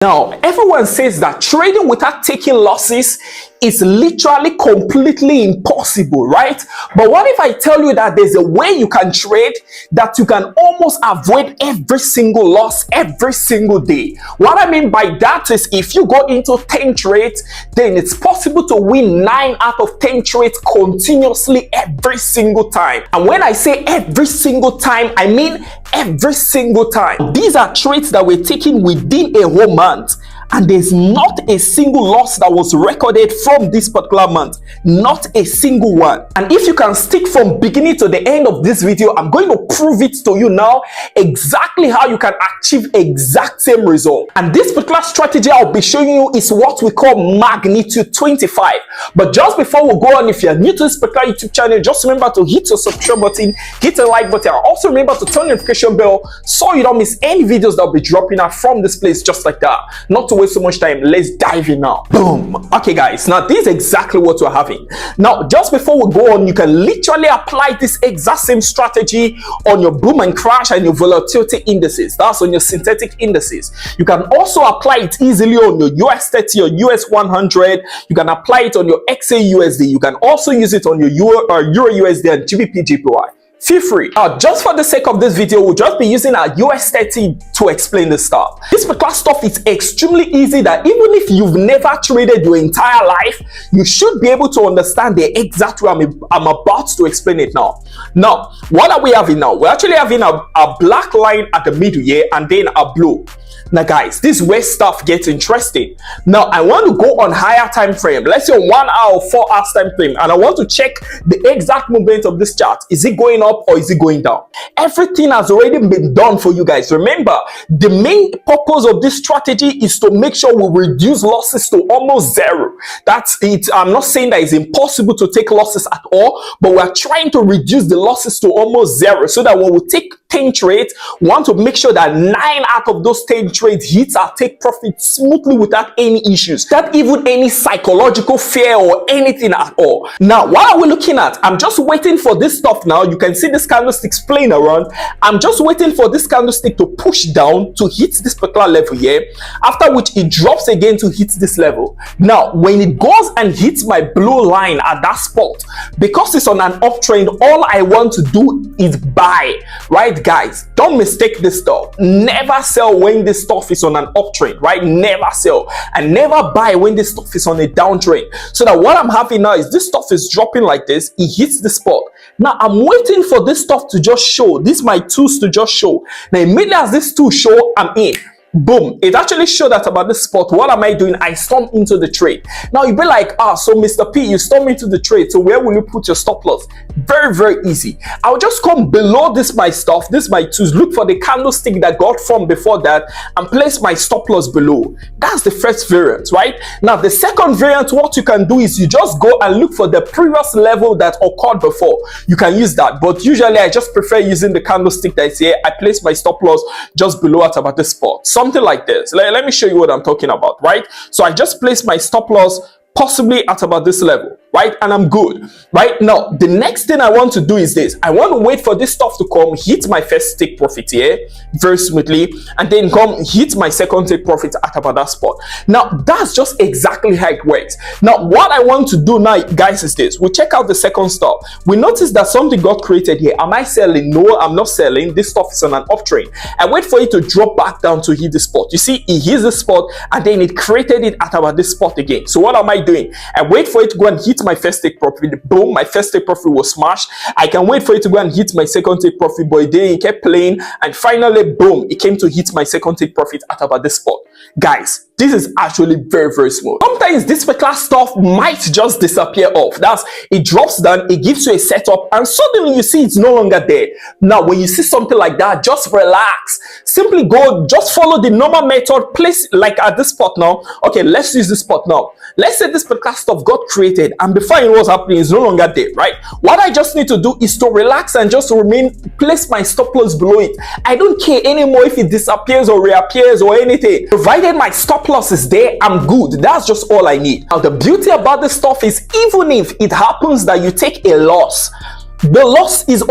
Now, everyone says that trading without taking losses is literally completely impossible, right? But what if I tell you that there's a way you can trade that you can almost avoid every single loss every single day? What I mean by that is if you go into 10 trades, then it's possible to win 9 out of 10 trades continuously every single time. And when I say every single time, I mean every single time. These are trades that we're taking within a whole month, and there's not a single loss that was recorded from this particular month, not a single one. And if you can stick from beginning to the end of this video, I'm going to prove it to you now exactly how you can achieve exact same result. And this particular strategy I'll be showing you is what we call magnitude 25. But just before we go on, if you're new to this particular YouTube channel, just remember to hit your subscribe button, hit the like button, and also remember to turn the notification bell so you don't miss any videos that will be dropping out from this place just like that. Not to waste so much time, let's dive in now. Boom. Okay guys, now this is exactly what we're having. Now just before we go on, you can literally apply this exact same strategy on your boom and crash and your volatility indices. That's on your synthetic indices. You can also apply it easily on your US30 or US 100. You can apply it on your XAUSD. You can also use it on your Euro USD and GBP JPY. Feel free. Just for the sake of this video, we'll just be using our US30 to explain this stuff. This particular stuff is extremely easy that even if you've never traded your entire life, you should be able to understand the exact way I'm about to explain it now. Now, what are we having now? We're actually having a black line at the middle here and then a blue. Now guys, this is where stuff gets interesting. Now I want to go on higher time frame, let's say 1 hour or 4 hours time frame, and I want to check the exact movement of this chart. Is it going up or is it going down? Everything has already been done for you guys. Remember, the main purpose of this strategy is to make sure we reduce losses to almost zero. That's it. I'm not saying that it's impossible to take losses at all, but we're trying to reduce the losses to almost zero so that when we take 10 trades, we want to make sure that 9 out of those 10 trades hits our take profit smoothly without any issues, not even any psychological fear or anything at all. Now, what are we looking at? I'm just waiting for this stuff now. You can see this candlesticks playing around. I'm just waiting for this candlestick to push down to hit this particular level here, after which it drops again to hit this level. Now, when it goes and hits my blue line at that spot, because it's on an uptrend, all I want to do is buy, right? Guys, don't mistake this stuff. Never sell when this stuff is on an uptrend, right? Never sell, and never buy when this stuff is on a downtrend. So that what I'm having now is this stuff is dropping like this, it hits the spot. Now I'm waiting for this stuff to just show. These my tools to just show. Now immediately as this tool show, I'm in. Boom, it actually showed that about this spot. What am I doing? I storm into the trade. Now you'll be like, so Mr. P, you storm into the trade, so where will you put your stop loss? Very, very easy. I'll just come below this my stuff, this my tools, look for the candlestick that got formed before that and place my stop loss below. That's the first variant, right? Now the second variant, what you can do is you just go and look for the previous level that occurred before. You can use that, but usually I just prefer using the candlestick that's here. I place my stop loss just below at about this spot. Something like this. Let me show you what I'm talking about, right? So I just place my stop loss possibly at about this level, right? And I'm good, right? Now, the next thing I want to do is this. I want to wait for this stuff to come, hit my first take profit here very smoothly, and then come hit my second take profit at about that spot. Now, that's just exactly how it works. Now, what I want to do now, guys, is this. We check out the second stuff. We notice that something got created here. Am I selling? No, I'm not selling. This stuff is on an uptrend. I wait for it to drop back down to hit the spot. You see, it hits the spot, and then it created it at about this spot again. So what am I doing? I wait for it to go and hit my first take profit. Boom, my first take profit was smashed. I can wait for it to go and hit my second take profit, but it kept playing, and finally, boom, it came to hit my second take profit at about this spot. Guys, this is actually very, very smooth. Sometimes this particular stuff might just disappear off. That's, it drops down, it gives you a setup, and suddenly you see it's no longer there. Now, when you see something like that, just relax. Simply go, just follow the normal method. Place like at this spot now. Okay, let's use this spot now. Let's say this particular stuff got created, and before it was happening, it's no longer there, right? What I just need to do is to relax and just place my stop loss below it. I don't care anymore if it disappears or reappears or anything. Provided my stop loss is there, I'm good. That's just all I need. Now, the beauty about this stuff is even if it happens that you take a loss, the loss is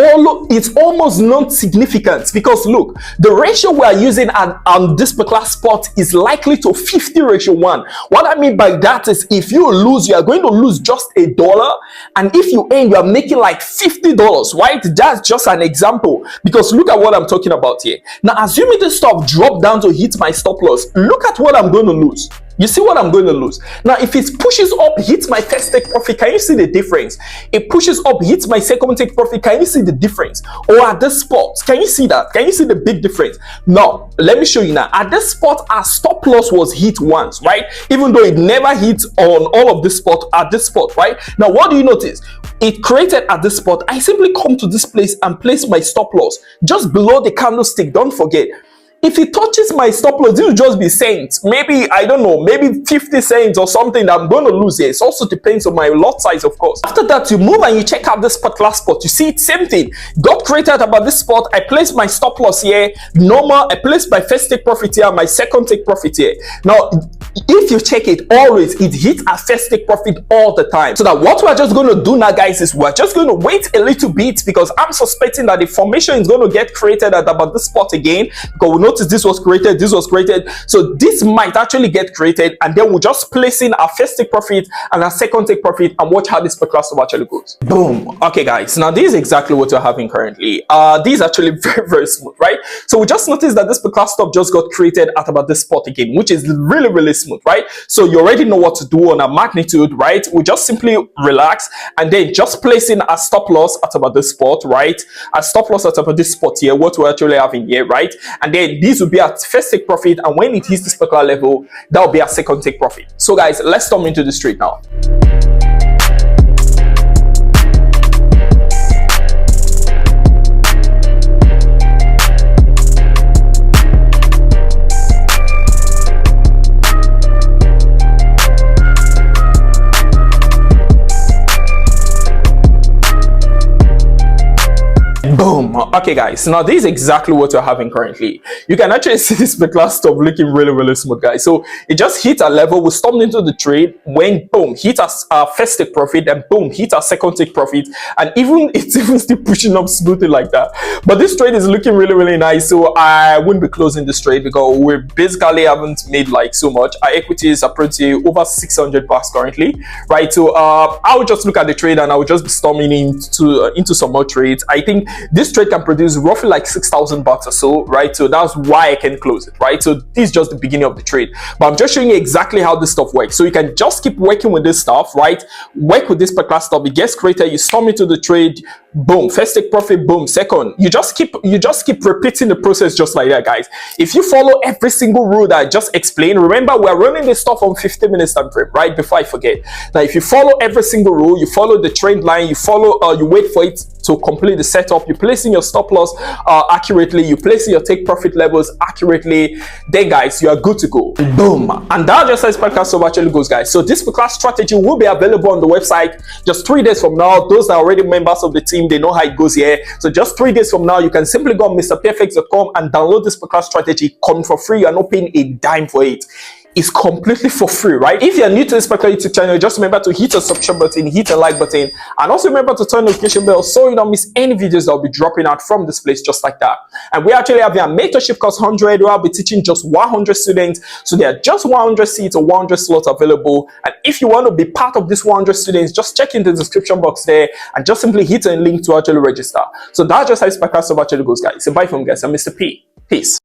it's almost non-significant, because look, the ratio we are using on this particular spot is likely to 50:1. What I mean by that is, if you lose, you are going to lose just $1, and if you earn, you are making like $50, right? That's just an example, because look at what I'm talking about here. Now, assuming this stuff drop down to hit my stop loss, look at what I'm going to lose. You see what I'm going to lose? Now, if it pushes up, hits my first take profit, can you see the difference? It pushes up, hits my second take profit, can you see the difference? Or at this spot, can you see that? Can you see the big difference? Now, let me show you now. At this spot, our stop loss was hit once, right? Even though it never hit on all of this spot at this spot, right? Now, what do you notice? It created at this spot. I simply come to this place and place my stop loss just below the candlestick. Don't forget, if it touches my stop loss, this will just be cents. Maybe, I don't know, maybe 50 cents or something that I'm going to lose here. It also depends on my lot size, of course. After that, you move and you check out this particular spot. You see, it's same thing. Got created about this spot. I place my stop loss here. Normal. I place my first take profit here, my second take profit here. Now, if you check it, always, it hits a first take profit all the time. So that what we're just going to do now, guys, is we're just going to wait a little bit, because I'm suspecting that the formation is going to get created at about this spot again, because we notice this was created. So this might actually get created, and then we'll just place in our first take profit and our second take profit and watch how this particular stuff actually goes. Boom. Okay, guys, now this is exactly what we're having currently. This is actually very, very smooth, right? So we just noticed that this particular stuff just got created at about this spot again, which is really, really smooth, right? So you already know what to do on a magnitude, right? We just simply relax and then just place in a stop loss at about this spot, right? A stop loss at about this spot here, what we're actually having here, right? And then these will be at first take profit, and when it hits this particular level, that will be our second take profit. So guys, let's storm into the trade now. Boom. Okay, guys, now this is exactly what we're having currently. You can actually see this particular stuff looking really, really smooth, guys. So it just hit a level, we stormed into the trade, when boom, hit our first take profit, and boom, hit our second take profit, and it's even still pushing up smoothly like that. But this trade is looking really, really nice, so I wouldn't be closing this trade because we basically haven't made like so much. Our equity is approaching over $600 currently, right? So I would just look at the trade and I would just be storming into some more trades. I think this trade can produce roughly like $6,000 or so, right? So that's why I can close it, right? So this is just the beginning of the trade, but I'm just showing you exactly how this stuff works. So you can just keep working with this stuff, right? Work with this particular stuff. It gets created, you storm into the trade, boom, first take profit, boom, second. You just keep repeating the process just like that, guys. If you follow every single rule that I just explained, remember we're running this stuff on 15 minutes time frame, right? Before I forget. Now, if you follow every single rule, you follow the trend line, you wait for it to complete the setup, you place in your stop loss accurately, you place in your take profit levels accurately, then guys, you are good to go. Boom. And that just how this podcast actually goes, guys. So this class strategy will be available on the website just 3 days from now. Those that are already members of the team, they know how it goes here. So just 3 days from now, you can simply go on mrperfect.com and download this class strategy. Come for free. You're not paying a dime for it. It's completely for free, right? If you're new to this particular YouTube channel, just remember to hit the subscribe button, hit the like button, and also remember to turn the notification bell so you don't miss any videos that will be dropping out from this place just like that. And we actually have a mentorship course 100 where I'll be teaching just 100 students. So there are just 100 seats or 100 slots available. And if you want to be part of this 100 students, just check in the description box there and just simply hit a link to actually register. So that's just how this podcast actually goes, guys. So bye from guys. I'm Mr. P. Peace.